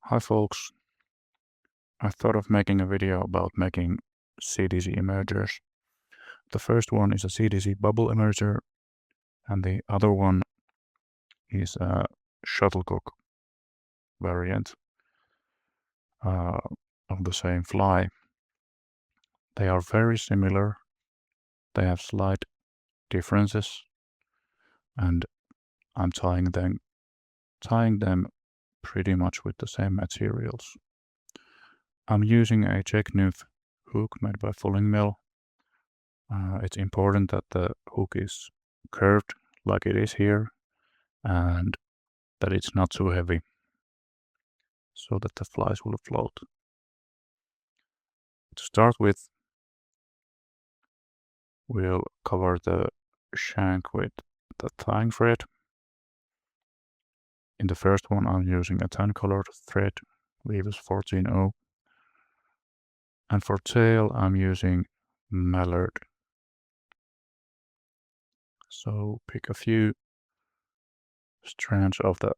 Hi folks, I thought of making a video about making CDC-emergers. The first one is a CDC Bubble emerger and the other one is a shuttlecock variant of the same fly. They are very similar, they have slight differences, and I'm tying them pretty much with the same materials. I'm using a jackknife hook made by Fulling Mill. It's important that the hook is curved like it is here and that it's not too heavy so that the flies will float. To start with, we'll cover the shank with the tying thread. In the first one I'm using a tan colored thread, Weaver's 14-0, and for tail I'm using mallard. So pick a few strands of the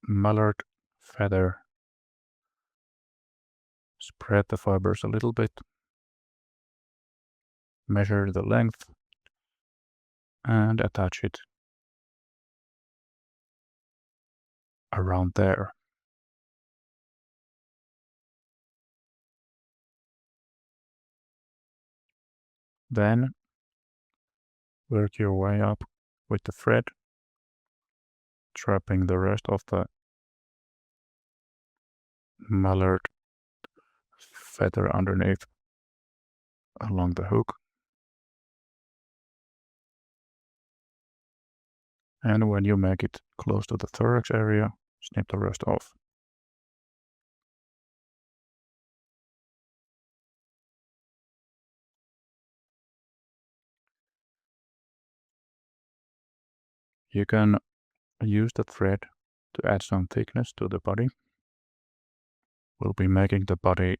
mallard feather, spread the fibers a little bit, measure the length, and attach it around there. Then work your way up with the thread, trapping the rest of the mallard feather underneath along the hook. And when you make it close to the thorax area, snip the rest off. You can use the thread to add some thickness to the body. We'll be making the body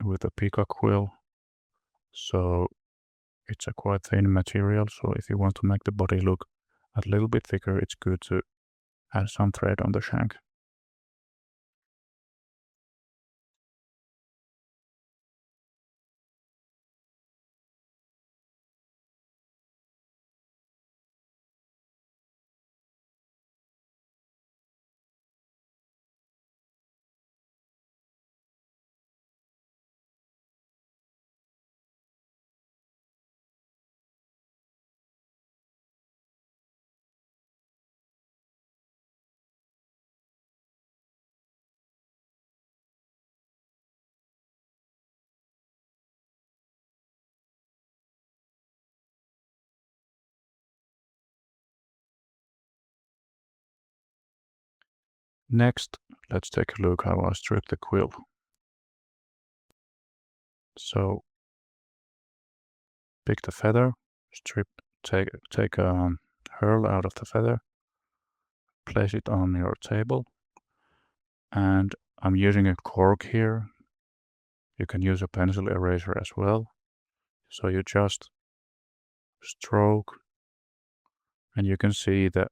with a peacock quill, so it's a quite thin material, so if you want to make the body look a little bit thicker, it's good to add some thread on the shank. Next, let's take a look how I strip the quill. So pick the feather, take a hurl out of the feather, place it on your table, and I'm using a cork here. You can use a pencil eraser as well. So you just stroke and you can see the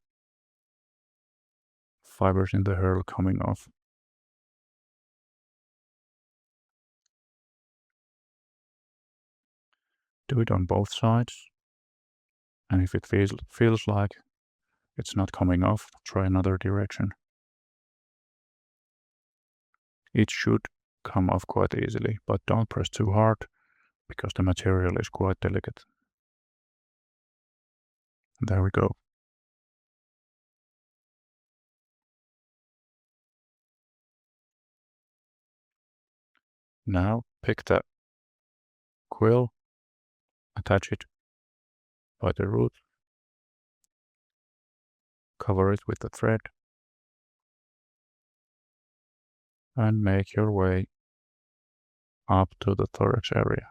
fibers in the hurl coming off. Do it on both sides, and if it feels like it's not coming off, try another direction. It should come off quite easily, but don't press too hard because the material is quite delicate. There we go. Now pick the quill, attach it by the root, cover it with the thread, and make your way up to the thorax area.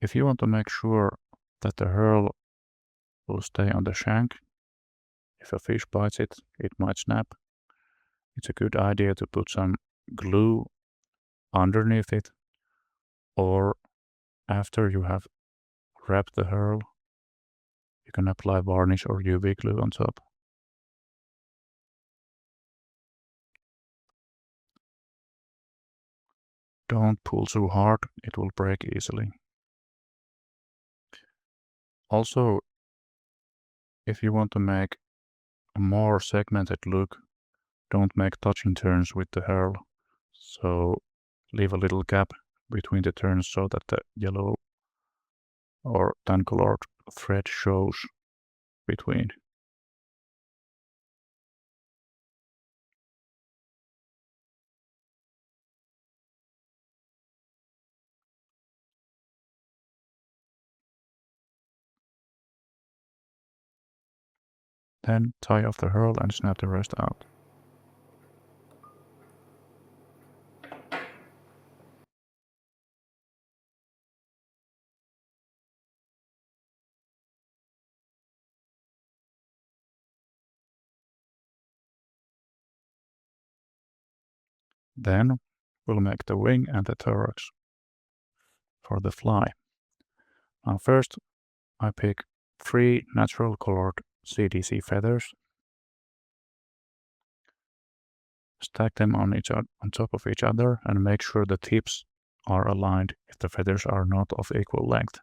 If you want to make sure that the hurl will stay on the shank, if a fish bites it, it might snap. It's a good idea to put some glue underneath it, or after you have wrapped the hurl, You can apply varnish or UV glue on top. Don't pull too hard, it will break easily. Also, if you want to make a more segmented look, don't make touching turns with the herl. So leave a little gap between the turns so that the yellow or tan colored thread shows between. Then tie off the herl and snap the rest out. Then we'll make the wing and the thorax for the fly. Now first I pick 3 natural colored CDC feathers, stack them on top of each other and make sure the tips are aligned if the feathers are not of equal length.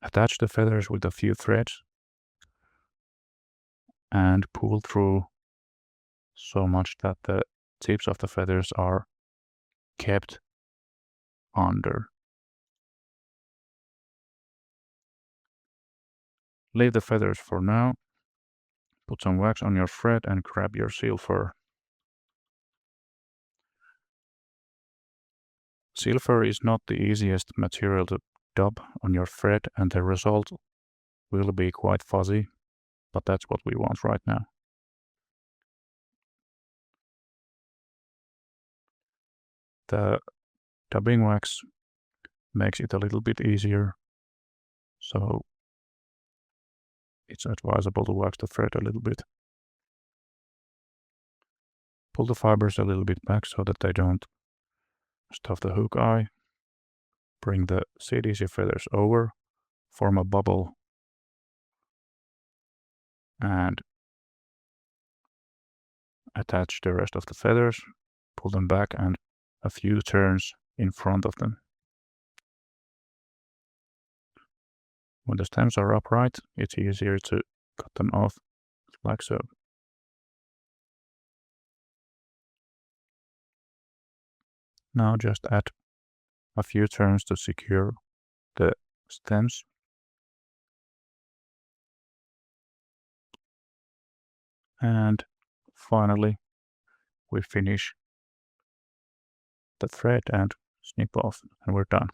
Attach the feathers with a few threads and pull through so much that the tips of the feathers are kept under. Leave the feathers for now. Put some wax on your thread and grab your seal fur. Seal fur is not the easiest material to dub on your thread, and the result will be quite fuzzy, but that's what we want right now. The dubbing wax makes it a little bit easier, so it's advisable to wax the thread a little bit. Pull the fibers a little bit back so that they don't stuff the hook eye. Bring the CDC feathers over, form a bubble, and attach the rest of the feathers. Pull them back and a few turns in front of them. When the stems are upright, it's easier to cut them off like so. Now just add a few turns to secure the stems. And finally, we finish the thread and snip off, and we're done.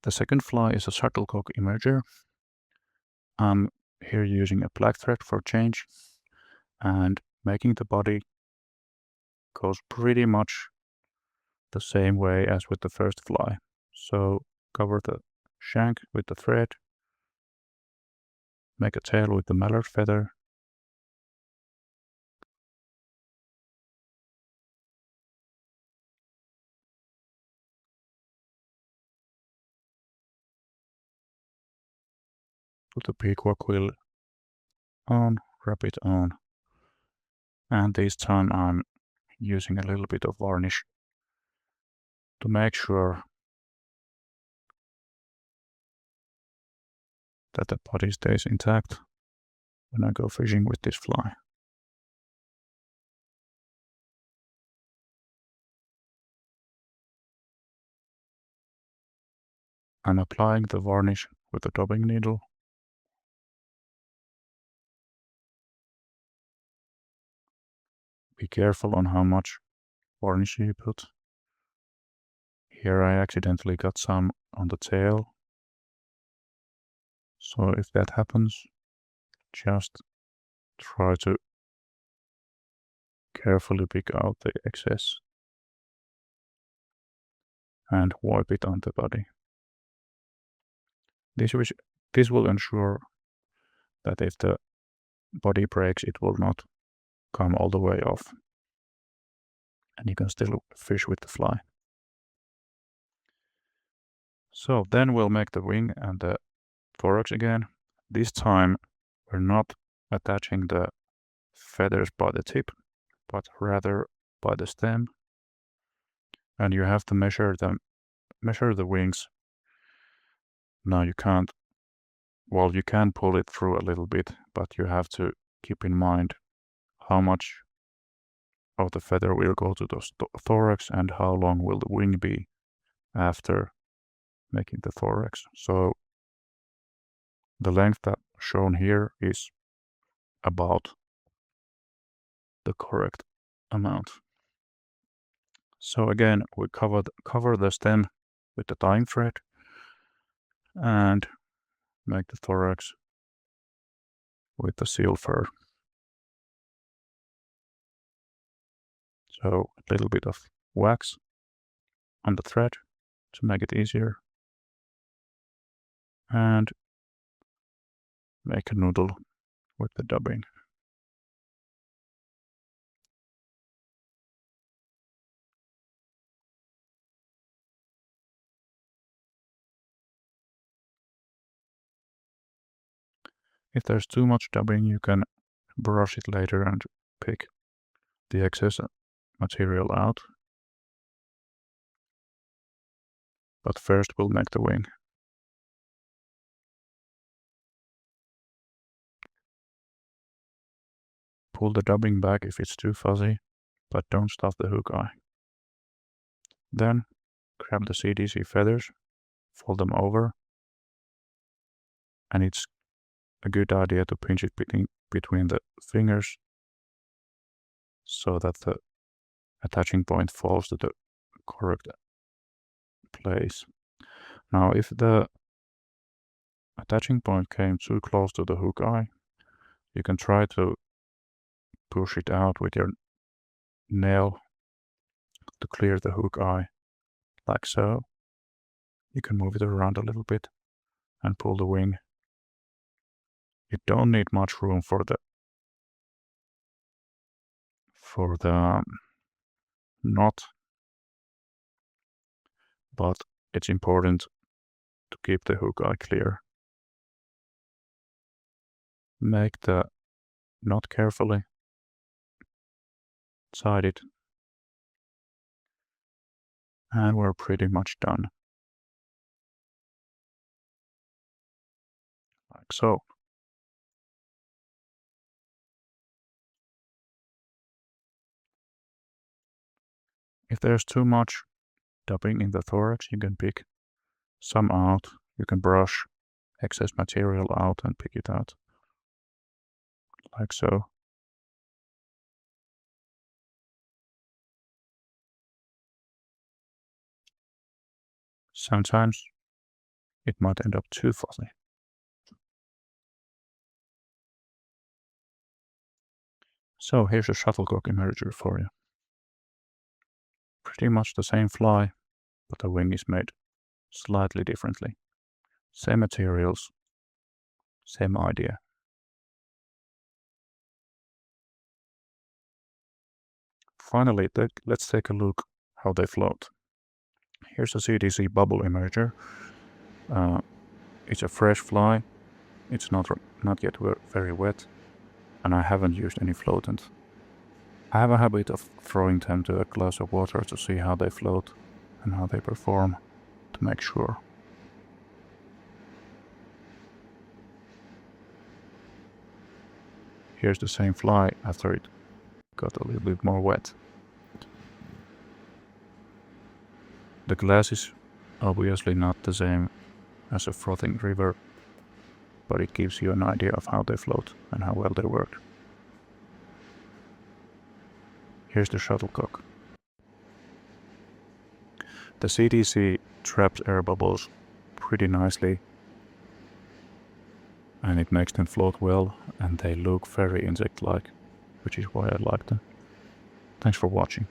The second fly is a CDC-emerger. I'm here using a black thread for change, and making the body goes pretty much the same way as with the first fly. So cover the shank with the thread, make a tail with the mallard feather, put the peacock quill on, wrap it on, and this time I'm using a little bit of varnish to make sure that the body stays intact. when I go fishing with this fly. I'm applying the varnish with the dubbing needle. Be careful on how much varnish you put. Here I accidentally got some on the tail. So if that happens, just try to carefully pick out the excess and wipe it on the body. This will ensure that if the body breaks, it will not come all the way off, and you can still fish with the fly. So then we'll make the wing and the thorax again. This time we're not attaching the feathers by the tip, but rather by the stem, and you have to measure the wings. Now you can't, well, you can pull it through a little bit, but you have to keep in mind how much of the feather will go to the thorax and how long will the wing be after making the thorax. So the length that shown here is about the correct amount. So again, we cover the stem with the tying thread and make the thorax with the seal fur. So a little bit of wax on the thread to make it easier, and make a noodle with the dubbing. If there's too much dubbing, you can brush it later and pick the excess material out. But first we'll make the wing. Pull the dubbing back if it's too fuzzy, but don't stuff the hook eye. Then grab the CDC feathers, fold them over, and it's a good idea to pinch it between the fingers so that the attaching point falls to the correct place. Now if the attaching point came too close to the hook eye, you can try to push it out with your nail to clear the hook eye, like so. You can move it around a little bit and pull the wing. You don't need much room for the knot, but it's important to keep the hook eye clear. Make the knot carefully, side it, and we're pretty much done. Like so. If there's too much dubbing in the thorax, you can pick some out. You can brush excess material out and pick it out, like so. Sometimes it might end up too fuzzy. So here's a shuttlecock emerger for you. Pretty much the same fly, but the wing is made slightly differently. Same materials, same idea. Finally, let's take a look how they float. Here's a CDC Bubble emerger. It's a fresh fly. It's not yet very wet, and I haven't used any floatant. I have a habit of throwing them to a glass of water to see how they float and how they perform, to make sure. Here's the same fly after it got a little bit more wet. The glass is obviously not the same as a frothing river, but it gives you an idea of how they float and how well they work. Here's the shuttlecock. The CDC traps air bubbles pretty nicely, and it makes them float well, and they look very insect-like, which is why I like them. Thanks for watching.